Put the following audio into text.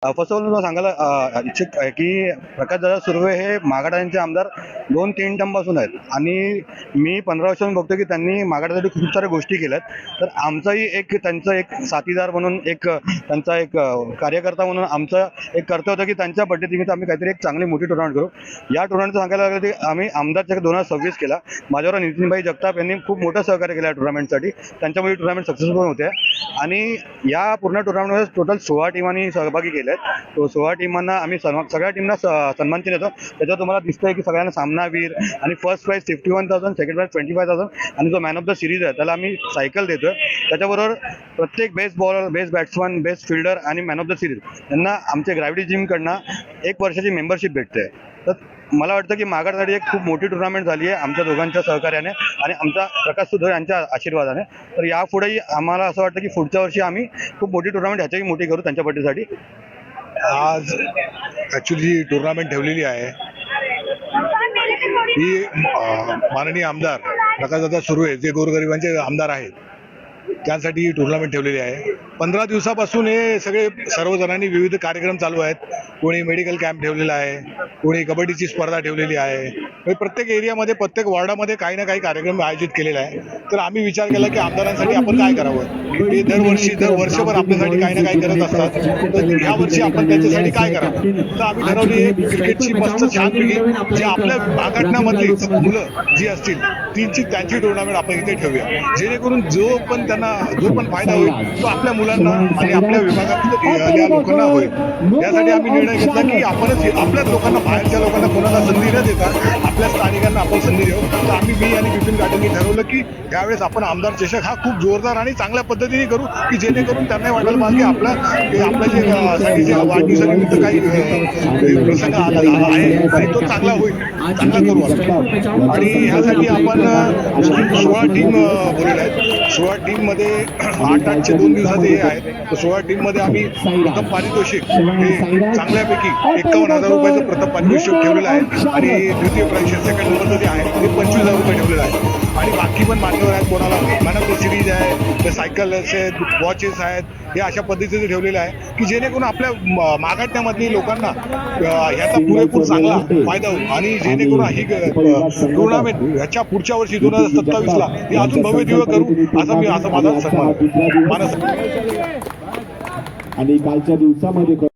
First of all मला सांगायला इच्छुक आहे की प्रकाशदादा सुर्वे हे मागाठाण्याचे आमदार 2-3 टर्मपासून आहेत आणि मी 15 वर्षांपासून बघतो की त्यांनी मागाठासाठी खूप साऱ्या गोष्टी केल्यात. तर आमचाही एक त्यांचा एक साथीदार म्हणून एक त्यांचा एक कार्यकर्ता म्हणून आमचं एक कर्तव्य होतं की त्यांच्या बड्डेनिमित्त आम्ही काहीतरी एक चांगली मोठी टुर्नामेंट करू. या टुर्नामेंटचं सांगायला लागलं की आम्ही आमदारच्या 2026 केला. माझ्यावर नितीनभाई जगताप यांनी खूप मोठं सहकार्य केलं या टुर्नामेंटसाठी. त्यांच्यामुळे टुर्नामेंट सक्सेसफुल होते आणि या पूर्ण टुर्नामेंटमध्ये टोटल 16 टीमांनी सहभागी केले. तो 16 टीमांना आम्ही सगळ्या टीमना सन्मान देतो. त्याच्यावर तुम्हाला दिसतंय की सगळ्यांना सामनावीर आणि फर्स्ट प्राइज 51,000, सेकंड प्राइज 25,000 आणि जो मॅन ऑफ द सिरीज आहे त्याला आम्ही सायकल देतोय. त्याच्याबरोबर प्रत्येक best bowler, best batsman, best fielder आणि मॅन ऑफ द सिरीज यांना आमच्या ग्रॅव्हिटी जिमकडनं 1 वर्षाची मेंबरशिप भेटते. तर मला वाटतं की मागाठाण्यासाठी एक खूप मोठी टुर्नामेंट झाली आहे आमच्या दोघांच्या सहकार्याने आणि आमचा प्रकाश सुर्वे यांच्या आशीर्वादाने. तर यापुढेही आम्हाला असं वाटतं की पुढच्या वर्षी आम्ही खूप मोठी टुर्नामेंट ह्याच्याही मोठी करू त्यांच्या बड्डेसाठी. आज ॲक्च्युली जी टुर्नामेंट ठेवलेली आहे ही माननीय आमदार प्रकाशदादा सुर्वे जे गोरगरिबांचे आमदार आहेत त्यासाठी ही टुर्नामेंट ठेवलेली आहे. 15 दिवसापासून हे सगळे सर्वजणांनी विविध कार्यक्रम चालू आहेत. कोणी मेडिकल कॅम्प ठेवलेला आहे, कोणी कबड्डीची स्पर्धा ठेवलेली आहे. प्रत्येक एरियामध्ये, प्रत्येक वॉर्डामध्ये काही ना काही कार्यक्रम आयोजित केलेला आहे. तर आम्ही विचार केला की आमदारांसाठी आपण काय करावं. ते दर वर्षभर आपल्यासाठी काही ना काही करत असतात. तर ह्या वर्षी आपण त्यांच्यासाठी काय करावं. तर आम्ही ठरवली एक क्रिकेटची मस्त छानपैकी जे आपल्या भागातण्यामधली मुलं जी असतील त्यांची टुर्नामेंट आपण इथे ठेवूया. जेणेकरून जो पण फायदा होईल तो आपल्या मुलांना आणि आपल्या विभागातल्या लोकांना होईल. यासाठी आम्ही निर्णय घेतला की आपणच आपल्याच लोकांना, बाहेरच्या लोकांना कोणाला संधी न देता आपल्या स्थानिकांना आपण संधी देऊ. तर मी आणि बिपिन गाडेंनी ठरवलं की यावेळेस आपण आमदार चषक हा खूप जोरदार आणि चांगल्या पद्धतीने करू की जेणेकरून त्यांना वाटायला पाहिजे आपल्या जे वाढदिवसानिमित्त काही प्रसंग आहे आणि तो चांगला होईल, चांगला करू आपण. आणि ह्यासाठी आपण 16 टीम बोललेल्या आहेत. 16 टीममध्ये 8-8चे 2 दिवसाचे हे आहेत. तर 16 टीममध्ये आम्ही प्रथम पारितोषिक हे चांगल्यापैकी 51,000 रुपयाचं प्रथम पारितोषिक ठेवलेलं आहे आणि द्वितीय प्राइज सेकंड नंबरचं जे आहे ते 25,000 रुपये ठेवलेलं आहे. आणि बाकी पण मान्यवर आहेत. कोणाला मॅन ऑफ द सिरीज आहे, ते सायकल आहेत, वॉचेस आहेत, हे अशा पद्धतीचे ठेवलेले आहे की जेणेकरून आपल्या मागाठण्यामधली लोकांना ह्याचा पुरेपूर चांगला फायदा होईल आणि जेणेकरून ही टुर्नामेंट ह्याच्या पुढच्या वर्षी 2027ला हे अजून भव्य दिव्य करू असं माझा सन्मान मानस. आणि कालच्या दिवसामध्ये